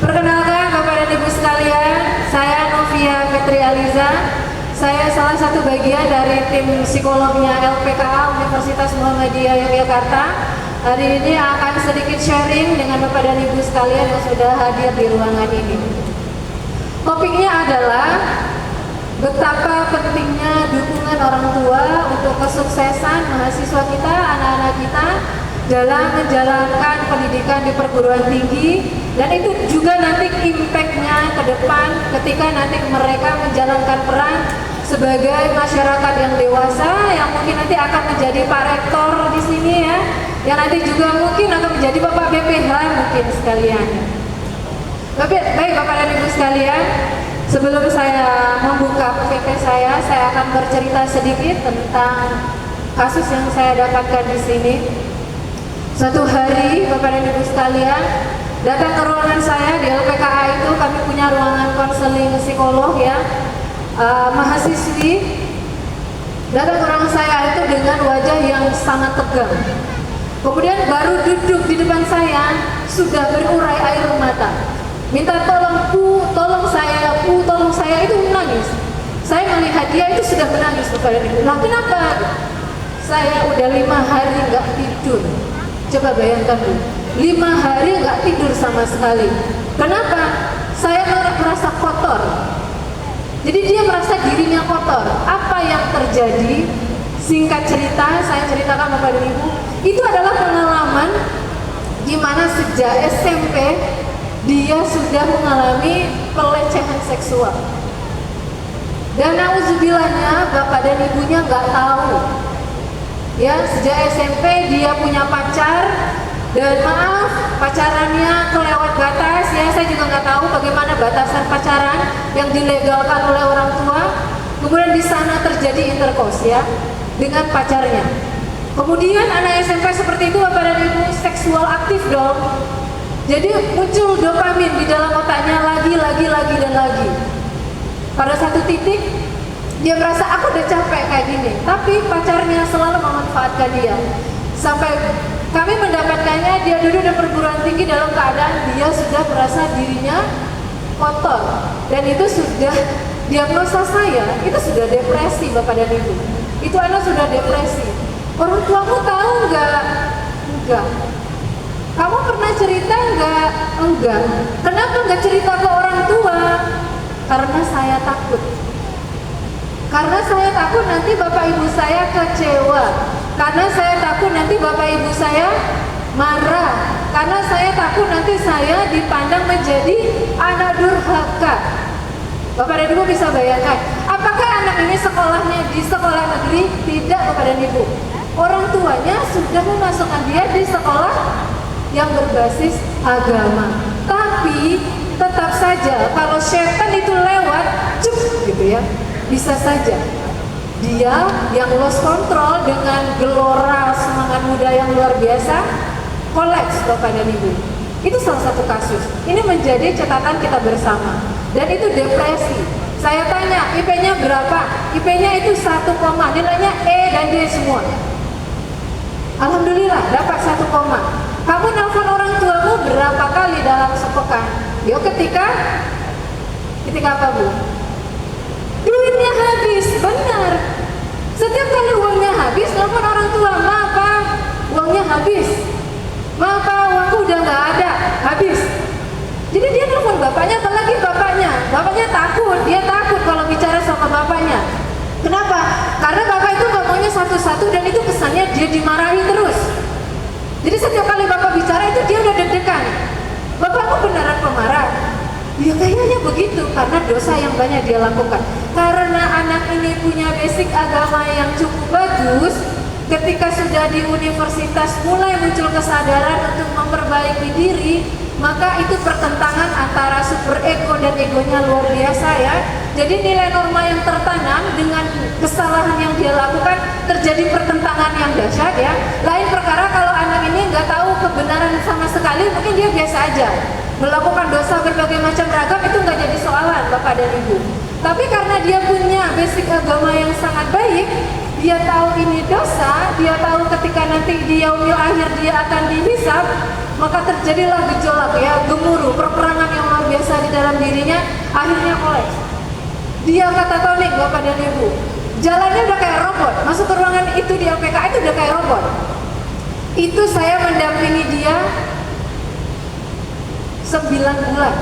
Perkenalkan Bapak dan Ibu sekalian, saya Novia Fitri Aliza. Saya salah satu bagian dari tim psikolognya LPKA Universitas Muhammadiyah Yogyakarta. Hari ini akan sedikit sharing dengan Bapak dan Ibu sekalian yang sudah hadir di ruangan ini. Topiknya adalah betapa pentingnya dukungan orang tua untuk kesuksesan mahasiswa kita, anak-anak kita dalam menjalankan pendidikan di perguruan tinggi, dan itu juga nanti impact-nya ke depan ketika nanti mereka menjalankan peran sebagai masyarakat yang dewasa yang mungkin nanti akan menjadi Pak Rektor di sini ya, yang nanti juga mungkin akan menjadi Bapak BPH mungkin sekalian. Baik Bapak dan Ibu sekalian, sebelum saya membuka PPT saya akan bercerita sedikit tentang kasus yang saya dapatkan di sini. Suatu hari Bapak dan Ibu sekalian datang ke ruangan saya di LPKA itu, kami punya ruangan konseling psikolog ya. Mahasiswi datang ke ruangan saya itu dengan wajah yang sangat tegang. Kemudian baru duduk di depan saya sudah berurai air mata. Minta tolong Bu, tolong saya, itu menangis. Saya melihat dia itu sudah menangis Bapak dan Ibu. Nah kenapa? Saya udah 5 hari nggak tidur. Coba bayangkan Bu, 5 hari nggak tidur sama sekali. Kenapa? Saya merasa kotor. Jadi dia merasa dirinya kotor. Apa yang terjadi? Singkat cerita, saya ceritakan Bapak dan Ibu, itu adalah pengalaman gimana sejak SMP dia sudah mengalami pelecehan seksual. Dan nauzubillahnya Bapak dan Ibunya nggak tahu. Ya, sejak SMP dia punya pacar, dan maaf pacarannya kelewat batas ya, saya juga nggak tahu bagaimana batasan pacaran yang dilegalkan oleh orang tua. Kemudian di sana terjadi intercourse ya dengan pacarnya. Kemudian anak SMP seperti itu Bapak dan Ibu seksual aktif dong. Jadi muncul dopamin di dalam otaknya lagi dan lagi. Pada satu titik dia merasa aku udah capek kayak gini, tapi pacarnya selalu memanfaatkan dia. Sampai kami mendapatkannya dia duduk di perguruan tinggi dalam keadaan dia sudah merasa dirinya kotor. Dan itu sudah diagnosa saya, itu sudah depresi Bapak dan Ibu. Itu anak sudah depresi. Orang tuamu tahu nggak? Enggak. Kamu pernah cerita nggak? Enggak. Kenapa nggak cerita ke orang tua? Karena saya takut. Karena saya takut nanti Bapak Ibu saya kecewa. Karena saya takut nanti Bapak Ibu saya marah. Karena saya takut nanti saya dipandang menjadi anak durhaka. Bapak dan Ibu bisa bayangkan, apakah anak ini sekolahnya di sekolah negeri? Tidak Bapak dan Ibu. Orang tuanya sudah memasukkan dia di sekolah yang berbasis agama. Tapi tetap saja kalau setan itu lewat, cuk gitu ya, bisa saja dia yang lost control dengan gelora semangat muda yang luar biasa kolaps Bapak dan Ibu. Itu salah satu kasus. Ini menjadi catatan kita bersama. Dan itu depresi. Saya tanya, IP-nya berapa? IP-nya itu 1, nilainya E dan D semua. Alhamdulillah dapat 1. Kamu nelfon orang tuamu berapa kali dalam sepekan? Yo ketika apa Bu? Duitnya habis, benar. Setiap kali uangnya habis, nelfon orang tua, maaf Pak, uangnya habis. Maaf Pak, uangku udah nggak ada, habis. Jadi dia nelfon bapaknya, apalagi bapaknya takut, dia takut kalau bicara sama bapaknya. Kenapa? Karena bapak itu ngomongnya satu-satu dan itu kesannya dia dimarahi terus. Jadi setiap kali bapak bicara itu dia udah deg-degan. Bapakmu beneran pemarah? Ya kayaknya begitu, karena dosa yang banyak dia lakukan. Karena anak ini punya basic agama yang cukup bagus, ketika sudah di universitas mulai muncul kesadaran untuk memperbaiki diri, maka itu pertentangan antara super ego dan egonya luar biasa ya. Jadi nilai norma yang tertanam dengan kesalahan yang dia lakukan, terjadi pertentangan yang dahsyat ya. Lain perkara kalau anak ini nggak tahu kebenaran sama sekali, mungkin dia biasa aja melakukan dosa berbagai macam ragam, itu nggak jadi soalan Bapak dan Ibu. Tapi karena dia punya basic agama yang sangat baik, dia tahu ini dosa, dia tahu ketika nanti di yaumil akhir dia akan dihisab, maka terjadilah gejolak ya, gemuruh, perperangan yang luar akhirnya kolaps. Dia katatonik Bapak dan Ibu. Jalannya udah kayak robot. Masuk ke ruangan itu di LPK itu udah kayak robot. Itu saya mendampingi dia 9 bulan.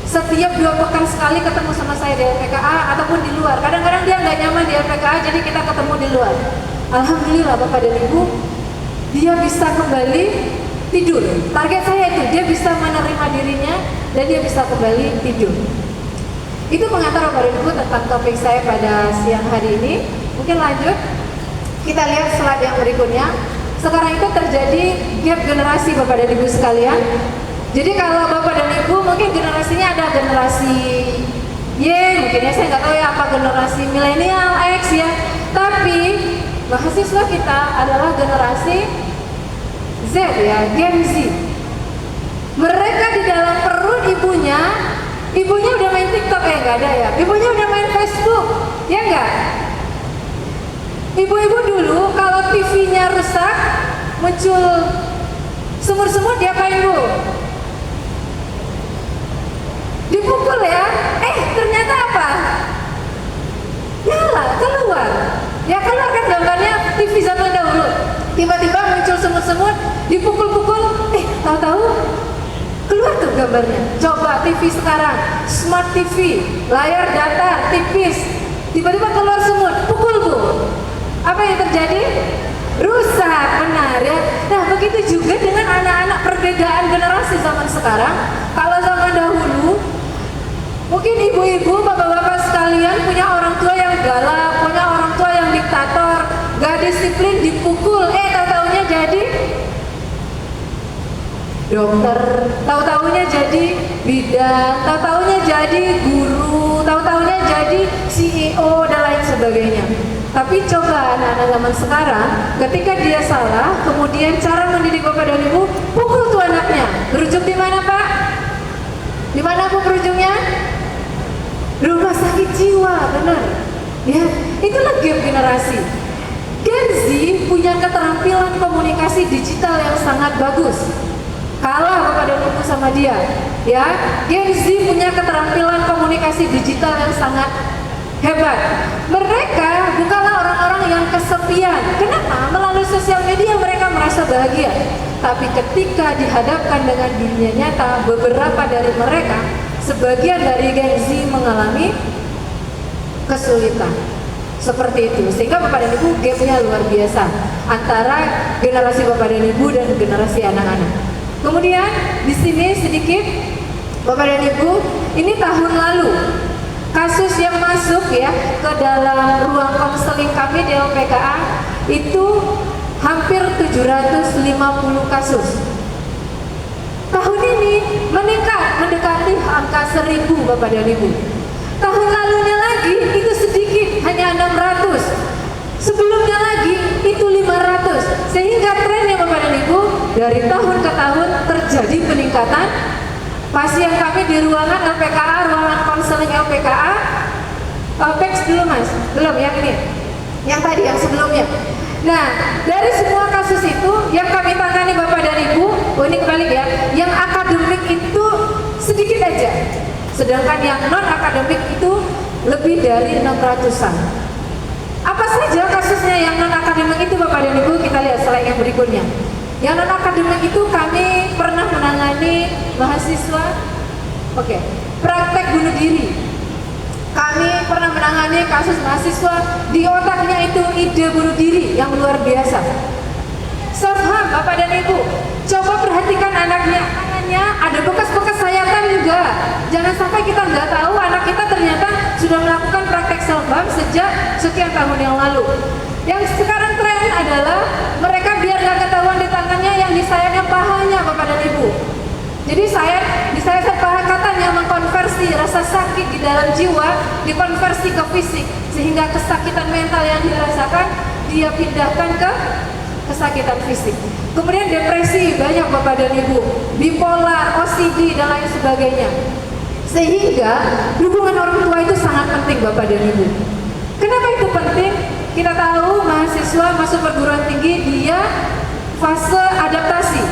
Setiap 2 pekan sekali ketemu sama saya di LPKA ataupun di luar. Kadang-kadang dia nggak nyaman di LPKA, jadi kita ketemu di luar. Alhamdulillah Bapak dan Ibu, dia bisa kembali tidur. Target saya itu, dia bisa menerima dirinya dan dia bisa kembali tidur. Itu pengantar Bapak dan Ibu tentang topik saya pada siang hari ini. Mungkin lanjut, kita lihat slide yang berikutnya. Sekarang itu terjadi gap generasi Bapak dan Ibu sekalian. Jadi kalau Bapak dan Ibu mungkin generasinya ada generasi Y, mungkin ya saya nggak tahu ya apa generasi milenial X ya. Tapi mahasiswa kita adalah generasi Z ya, Gen Z. Mereka di dalam perut ibunya udah main TikTok ya nggak ada ya. Ibunya udah main Facebook ya nggak. Ibu-ibu dulu kalau TV-nya rusak muncul semut-semut diapain Bu? Dipukul ya, ternyata apa? Nyala, keluar. Ya keluar kan gambarnya TV zaman dahulu. Tiba-tiba muncul semut-semut, dipukul-pukul, tahu-tahu keluar tuh gambarnya. Coba TV sekarang, smart TV, layar datar, tipis, tiba-tiba keluar semut, pukul Bu. Apa yang terjadi? Rusak, benar ya. Nah begitu juga dengan anak-anak perbedaan generasi zaman sekarang. Kalau zaman dahulu mungkin ibu-ibu, bapak-bapak sekalian punya orang tua yang galak, punya orang tua yang diktator, gak disiplin, dipukul, tahu-taunya jadi dokter, tahu-taunya jadi bidan, tahu-taunya jadi guru, tahu-taunya jadi CEO dan lain sebagainya. Tapi coba anak-anak zaman sekarang, ketika dia salah, kemudian cara mendidik Bapak dan Ibu, pukul tuh anaknya. Berujuk di mana Pak? Di mana Bu berujungnya? Rumah sakit jiwa, benar. Ya, itulah gap generasi. Gen Z punya keterampilan komunikasi digital yang sangat bagus. Kalah Bapak dan Ibu sama dia. Ya, Gen Z punya keterampilan komunikasi digital yang sangat hebat. Mereka bukanlah orang-orang yang kesepian. Kenapa? Melalui sosial media mereka merasa bahagia. Tapi ketika dihadapkan dengan dunia nyata, beberapa dari mereka, sebagian dari Gen Z mengalami kesulitan. Seperti itu. Sehingga Bapak dan Ibu gapnya luar biasa antara generasi Bapak dan Ibu dan generasi anak-anak. Kemudian di sini sedikit Bapak dan Ibu, ini tahun lalu kasus yang masuk ya ke dalam ruang konseling kami di LPKA itu hampir 750 kasus. Tahun ini meningkat mendekati angka 1000 Bapak dan Ibu. Tahun lalunya lagi itu sedikit, hanya 600. Sebelumnya lagi itu 500. Sehingga trennya Bapak dan Ibu dari tahun ke tahun terjadi peningkatan pasien kami di ruangan LPKA, ruangan konseling LPKA. PEX dulu Mas, belum yang ini, yang tadi, yang sebelumnya. Nah, dari semua kasus itu yang kami tangani Bapak dan Ibu, ini kebalik ya, yang akademik itu sedikit aja, sedangkan yang non akademik itu lebih dari 600-an. Apa saja kasusnya yang non akademik itu Bapak dan Ibu? Kita lihat slide yang berikutnya. Yang non akademik itu kami pernah menangani mahasiswa, praktek bunuh diri. Kami pernah menangani kasus mahasiswa di otaknya itu ide bunuh diri yang luar biasa. Self-harm Bapak dan Ibu, coba perhatikan anaknya ada bekas-bekas sayatan juga. Jangan sampai kita nggak tahu anak kita ternyata sudah melakukan praktek self-harm sejak sekian tahun yang lalu. Yang sekarang tren adalah mereka biar nggak ketahuan di tangannya, yang disayatnya pahanya Bapak dan Ibu. Jadi disayat paha katanya mengkonversi rasa sakit di dalam jiwa dikonversi ke fisik, sehingga kesakitan mental yang dirasakan dia pindahkan ke kesakitan fisik. Kemudian depresi banyak Bapak dan Ibu, bipolar, OCD dan lain sebagainya. Sehingga dukungan orang tua itu sangat penting Bapak dan Ibu. Kenapa itu penting? Kita tahu mahasiswa masuk perguruan tinggi dia fase adaptasi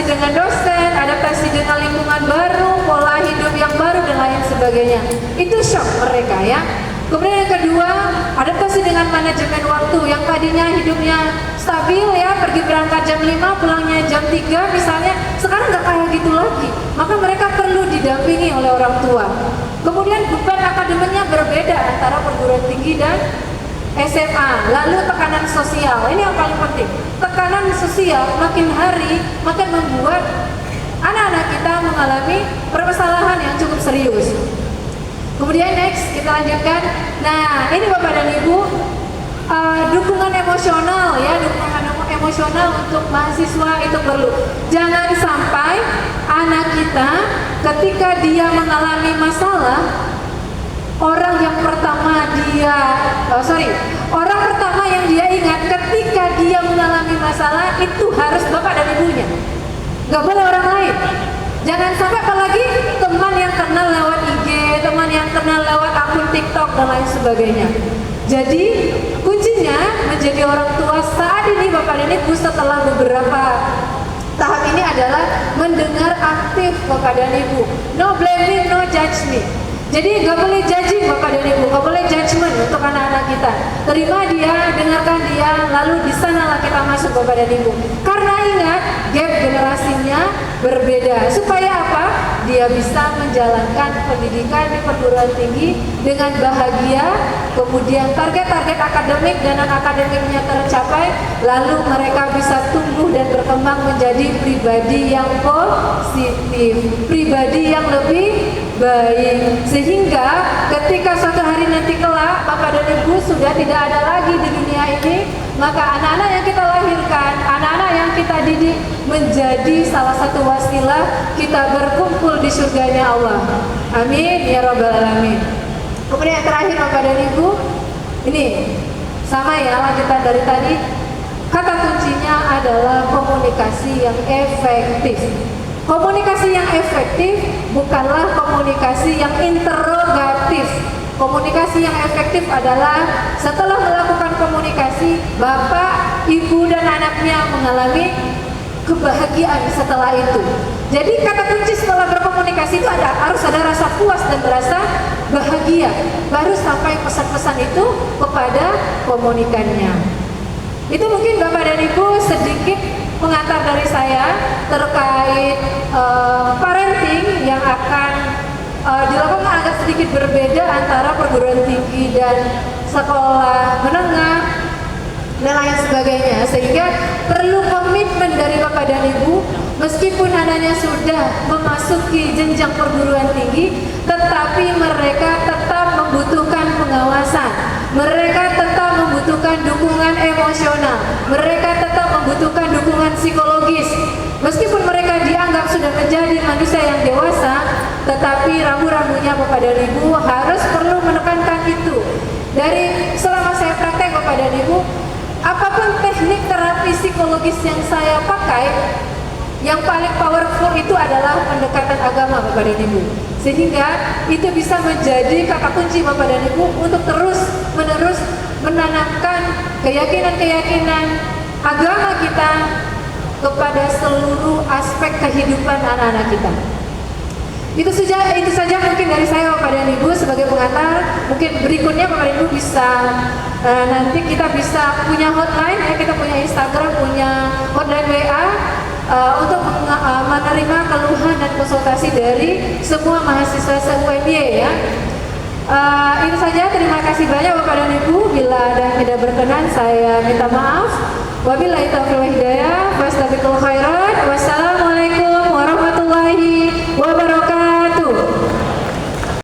dengan dosen, adaptasi dengan lingkungan baru, pola hidup yang baru sebagainya. Itu shock mereka ya. Kemudian yang kedua, adaptasi dengan manajemen waktu. Yang tadinya hidupnya stabil ya, pergi berangkat jam 5, pulangnya jam 3 misalnya, sekarang nggak kayak gitu lagi. Maka mereka perlu didampingi oleh orang tua. Kemudian beban akademiknya berbeda antara perguruan tinggi dan SMA. Lalu tekanan sosial, ini yang paling penting. Tekanan sosial makin hari makin membuat anak-anak kita mengalami permasalahan yang cukup serius. Kemudian next kita lanjutkan. Nah ini Bapak dan Ibu, dukungan emosional ya, dukungan emosional untuk mahasiswa itu perlu. Jangan sampai anak kita ketika dia mengalami masalah, orang pertama yang dia ingat ketika dia mengalami masalah itu harus Bapak dan Ibunya, nggak boleh orang lain. Jangan sampai, apalagi teman yang kenal lewat IG, teman yang kenal lewat akun TikTok dan lain sebagainya. Jadi kuncinya menjadi orang tua saat ini Bapak dan Ibu setelah beberapa tahap ini adalah mendengar aktif Bapak dan Ibu. No blaming, no judge me. Jadi gak boleh judging Bapak dan Ibu, gak boleh judgment untuk anak-anak kita. Terima dia, dengarkan dia, lalu di sanalah kita masuk Bapak dan Ibu. Karena ingat, gap generasinya berbeda. Supaya apa? Dia bisa menjalankan pendidikan di perguruan tinggi dengan bahagia, kemudian target-target akademik dan non-akademiknya tercapai, lalu mereka bisa tumbuh dan berkembang menjadi pribadi yang positif, pribadi yang lebih baik, sehingga ketika suatu hari nanti kelak Bapak dan Ibu sudah tidak ada lagi di dunia ini, maka anak-anak yang kita lahirkan, anak-anak yang kita didik menjadi salah satu wasilah kita berkumpul di surganya Allah. Amin ya rabbal alamin. Kemudian yang terakhir Bapak dan Ibu, ini sama ya, lanjutan dari tadi. Kata kuncinya adalah komunikasi yang efektif. Komunikasi yang efektif bukanlah komunikasi yang interrogatif. Komunikasi yang efektif adalah setelah melakukan komunikasi, Bapak, Ibu, dan anaknya mengalami kebahagiaan setelah itu. Jadi kata kunci setelah berkomunikasi itu harus ada rasa puas dan rasa bahagia. Baru sampai pesan-pesan itu kepada komunikannya. Itu mungkin Bapak dan Ibu sedikit pengantar dari saya terkait parenting yang akan dilakukan agak sedikit berbeda antara perguruan tinggi dan sekolah menengah dan lain sebagainya, sehingga perlu komitmen dari Bapak dan Ibu. Meskipun anaknya sudah memasuki jenjang perguruan tinggi, tetapi mereka tetap membutuhkan pengawasan, mereka tetap membutuhkan dukungan emosional, mereka tetap membutuhkan dukungan psikologis. Meskipun mereka dianggap sudah menjadi manusia yang dewasa, tetapi rambu-rambunya Bapak dan Ibu harus perlu menekankan itu. Dari selama saya praktek Bapak dan Ibu, apapun teknik terapi psikologis yang saya pakai, yang paling powerful itu adalah pendekatan agama Bapak dan Ibu. Sehingga itu bisa menjadi kata kunci Bapak dan Ibu untuk terus-menerus menanamkan keyakinan-keyakinan agama kita kepada seluruh aspek kehidupan anak-anak kita. Itu saja mungkin dari saya Bapak dan Ibu sebagai pengantar. Mungkin berikutnya Bapak dan Ibu bisa nanti kita bisa punya hotline ya, kita punya Instagram, punya hotline WA untuk menerima keluhan dan konsultasi dari semua mahasiswa se-UNY ya. Itu saja, terima kasih banyak Bapak dan Ibu. Bila ada yang tidak berkenan saya minta maaf. Wabillahi taufiq wal hidayah. Wassalamualaikum warahmatullahi wabarakatuh.